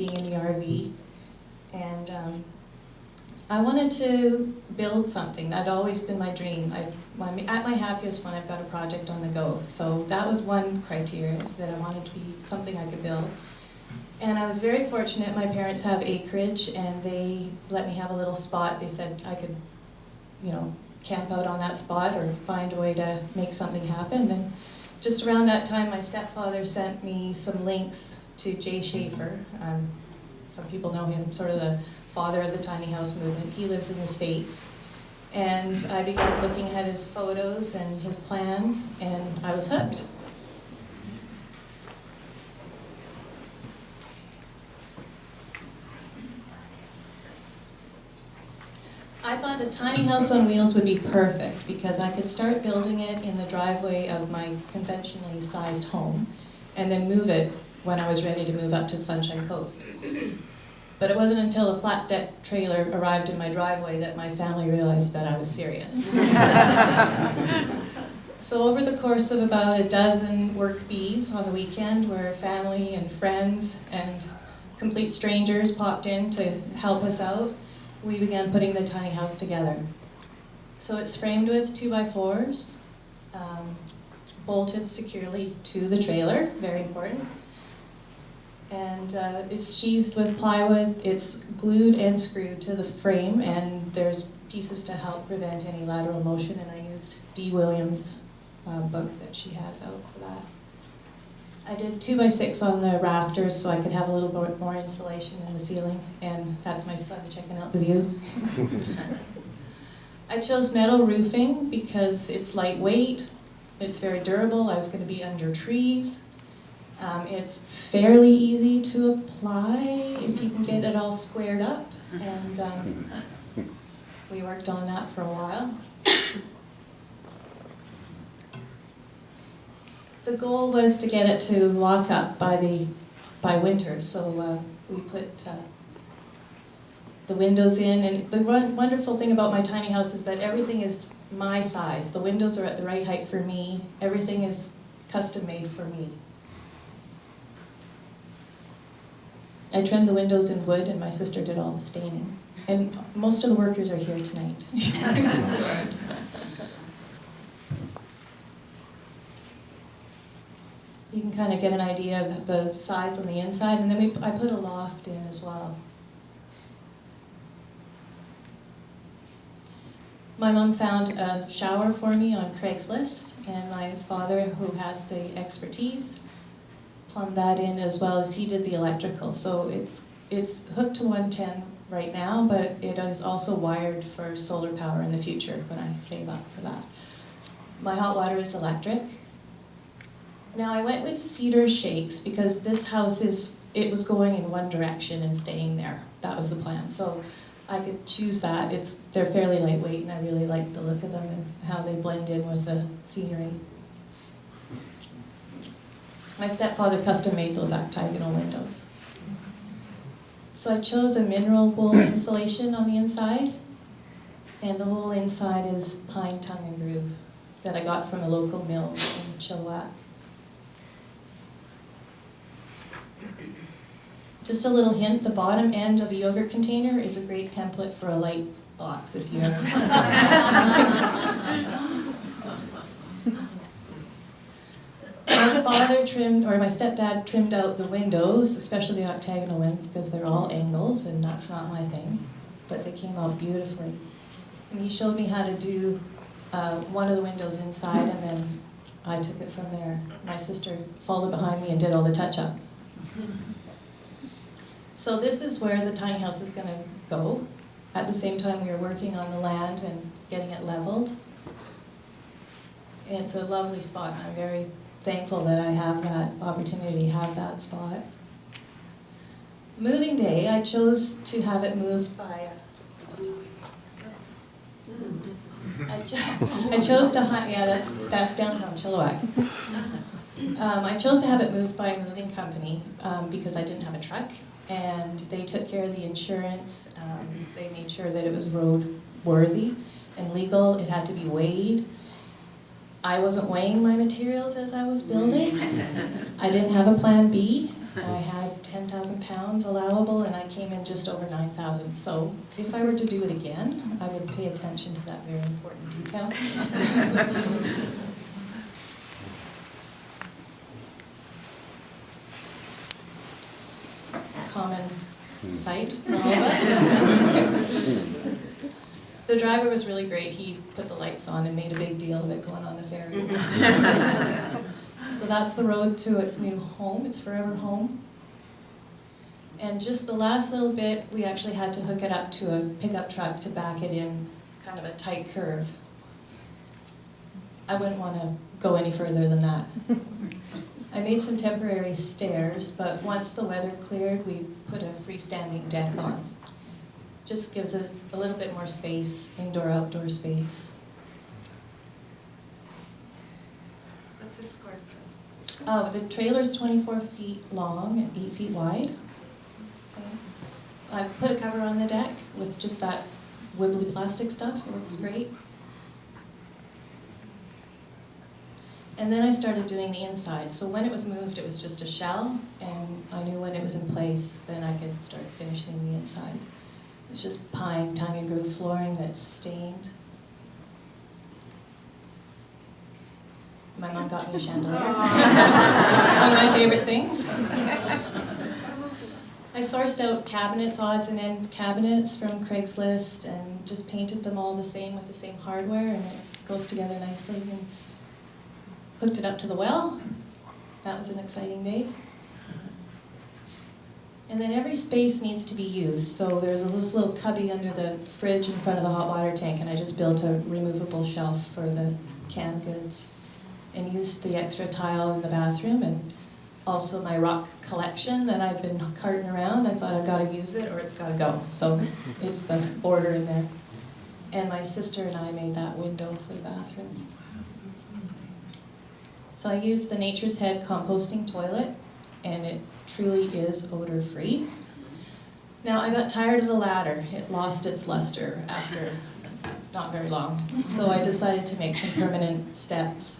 being in the RV. And I wanted to build something. That'd always been my dream. At my happiest when I've got a project on the go. So that was one criteria, that I wanted to be something I could build. And I was very fortunate. My parents have acreage, and they let me have a little spot. They said I could, camp out on that spot or find a way to make something happen. And just around that time, my stepfather sent me some links to Jay Schaefer. Some people know him, sort of the father of the tiny house movement. He lives in the States. And I began looking at his photos and his plans, and I was hooked. I thought a tiny house on wheels would be perfect because I could start building it in the driveway of my conventionally sized home and then move it when I was ready to move up to the Sunshine Coast. But it wasn't until a flat deck trailer arrived in my driveway that my family realized that I was serious. So over the course of about a dozen work bees on the weekend, where family and friends and complete strangers popped in to help us out, we began putting the tiny house together. So it's framed with 2x4s, bolted securely to the trailer, very important. And it's sheathed with plywood. It's glued and screwed to the frame, and there's pieces to help prevent any lateral motion, and I used Dee Williams' book that she has out for that. I did 2x6 on the rafters so I could have a little bit more insulation in the ceiling, and that's my son checking out the view. I chose metal roofing because it's lightweight, it's very durable. I was going to be under trees. It's fairly easy to apply if you can get it all squared up, and we worked on that for a while. The goal was to get it to lock up by winter, so we put the windows in, and the wonderful thing about my tiny house is that everything is my size. The windows are at the right height for me. Everything is custom made for me. I trimmed the windows in wood, and my sister did all the staining. And most of the workers are here tonight. You can kind of get an idea of the size on the inside, and then I put a loft in as well. My mom found a shower for me on Craigslist, and my father, who has the expertise, plumbed that in as well as he did the electrical. So it's hooked to 110 right now, but it is also wired for solar power in the future when I save up for that. My hot water is electric. Now I went with cedar shakes because this house it was going in one direction and staying there. That was the plan. So I could choose that. They're fairly lightweight, and I really like the look of them and how they blend in with the scenery. My stepfather custom made those octagonal windows. So I chose a mineral wool insulation on the inside, and the whole inside is pine tongue and groove that I got from a local mill in Chilliwack. Just a little hint, the bottom end of a yogurt container is a great template for a light box if you ever. My stepdad trimmed out the windows, especially the octagonal ones, because they're all angles, and that's not my thing. But they came out beautifully. And he showed me how to do one of the windows inside, and then I took it from there. My sister followed behind me and did all the touch-up. So this is where the tiny house is going to go. At the same time, we were working on the land and getting it leveled. And it's a lovely spot. I'm very thankful that I have that opportunity to have that spot. Moving day, I chose to have it moved by I chose to that's downtown Chilliwack. I chose to have it moved by a moving company because I didn't have a truck, and they took care of the insurance. They made sure that it was road worthy and legal. It had to be weighed. I wasn't weighing my materials as I was building. I didn't have a plan B. I had 10,000 pounds allowable, and I came in just over 9,000. So if I were to do it again, I would pay attention to that very important detail. Common sight for all of us. The driver was really great. He put the lights on and made a big deal of it going on the ferry. So that's the road to its new home, its forever home. And just the last little bit, we actually had to hook it up to a pickup truck to back it in kind of a tight curve. I wouldn't want to go any further than that. I made some temporary stairs, but once the weather cleared, we put a freestanding deck on. Just gives it a little bit more space, indoor-outdoor space. What's the square foot? Oh, the trailer's 24 feet long and 8 feet wide. Okay. I put a cover on the deck with just that wibbly plastic stuff. It works great. And then I started doing the inside. So when it was moved, it was just a shell, and I knew when it was in place, then I could start finishing the inside. It's just pine, tongue and groove flooring that's stained. My mom got me a chandelier. It's one of my favorite things. I sourced out cabinets, odds and end cabinets from Craigslist, and just painted them all the same with the same hardware, and it goes together nicely. And hooked it up to the well. That was an exciting day. And then every space needs to be used. So there's this little cubby under the fridge in front of the hot water tank, and I just built a removable shelf for the canned goods and used the extra tile in the bathroom, and also my rock collection that I've been carting around. I thought I've got to use it or it's got to go. So it's the order in there. And my sister and I made that window for the bathroom. So I used the Nature's Head composting toilet, and it truly is odor-free. Now, I got tired of the ladder. It lost its luster after not very long. So I decided to make some permanent steps.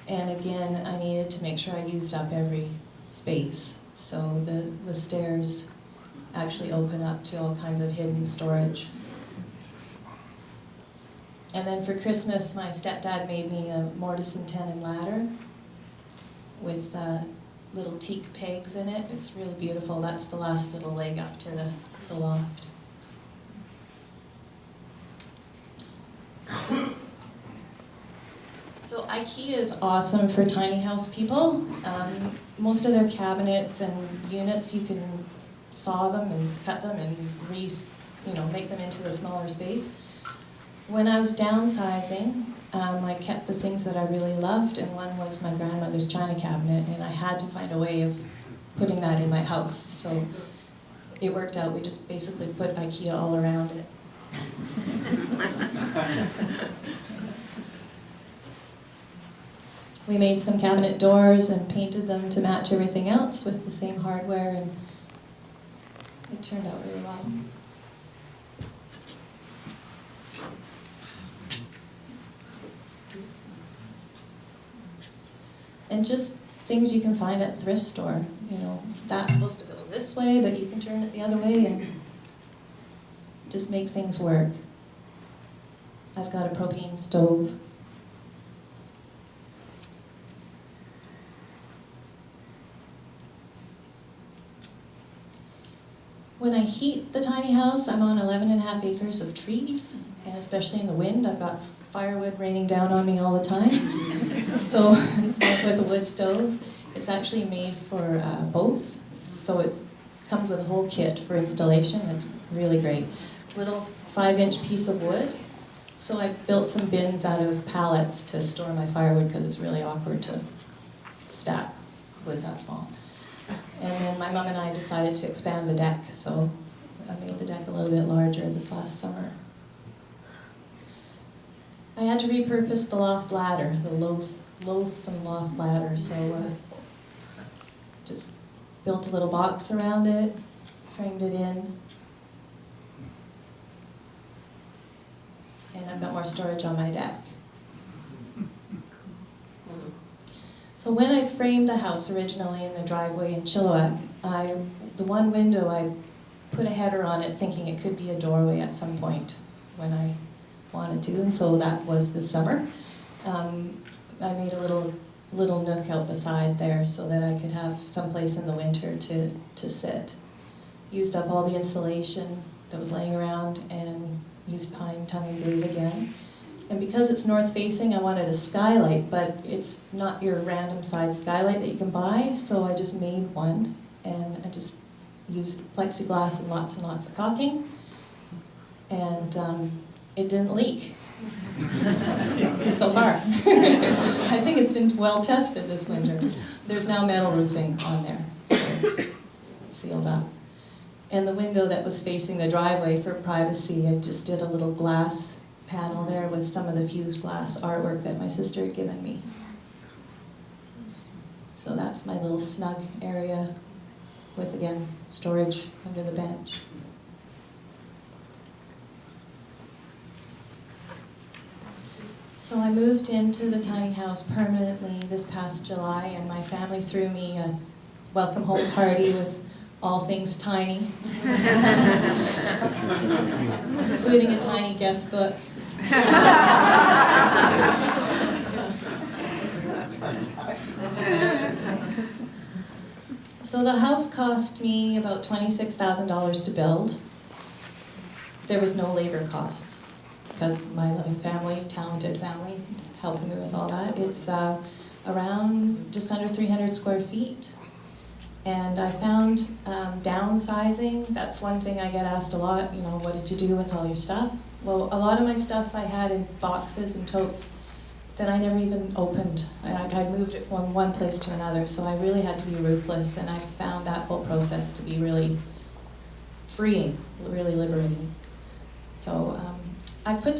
And again, I needed to make sure I used up every space. So the stairs actually open up to all kinds of hidden storage. And then for Christmas, my stepdad made me a mortise and tenon ladder with little teak pegs in it. It's really beautiful. That's the last little leg up to the loft. So IKEA is awesome for tiny house people. Most of their cabinets and units, you can saw them and cut them and make them into a smaller space. When I was downsizing, I kept the things that I really loved, and one was my grandmother's china cabinet, and I had to find a way of putting that in my house. So it worked out. We just basically put IKEA all around it. We made some cabinet doors and painted them to match everything else with the same hardware, and it turned out really well. And just things you can find at the thrift store. That's supposed to go this way, but you can turn it the other way and just make things work. I've got a propane stove. When I heat the tiny house, I'm on 11.5 acres of trees, and especially in the wind, I've got firewood raining down on me all the time. So with a wood stove, it's actually made for boats, so it comes with a whole kit for installation. It's really great. Little 5-inch piece of wood. So I built some bins out of pallets to store my firewood because it's really awkward to stack wood that small. And then my mom and I decided to expand the deck, so I made the deck a little bit larger this last summer. I had to repurpose the loft ladder, the loathsome loft ladder, so just built a little box around it, framed it in, and I've got more storage on my deck. So when I framed the house originally in the driveway in Chilliwack, the one window I put a header on it thinking it could be a doorway at some point when I wanted to, and so that was this summer. I made a little nook out the side there so that I could have someplace in the winter to sit. Used up all the insulation that was laying around and used pine tongue and glue again. And because it's north facing, I wanted a skylight, but it's not your random size skylight that you can buy, so I just made one, and I just used plexiglass and lots of caulking, and it didn't leak. So far. I think it's been well tested this winter. There's now metal roofing on there, so it's sealed up. And the window that was facing the driveway for privacy, I just did a little glass panel there with some of the fused glass artwork that my sister had given me. So that's my little snug area with, again, storage under the bench. So I moved into the tiny house permanently this past July, and my family threw me a welcome home party with all things tiny, including a tiny guest book. So the house cost me about $26,000 to build. There was no labor costs because my loving family, talented family, helped me with all that. It's around just under 300 square feet. And I found downsizing. That's one thing I get asked a lot, you know, what did you do with all your stuff? Well, a lot of my stuff I had in boxes and totes that I never even opened. I moved it from one place to another, so I really had to be ruthless, and I found that whole process to be really freeing, really liberating. So I put together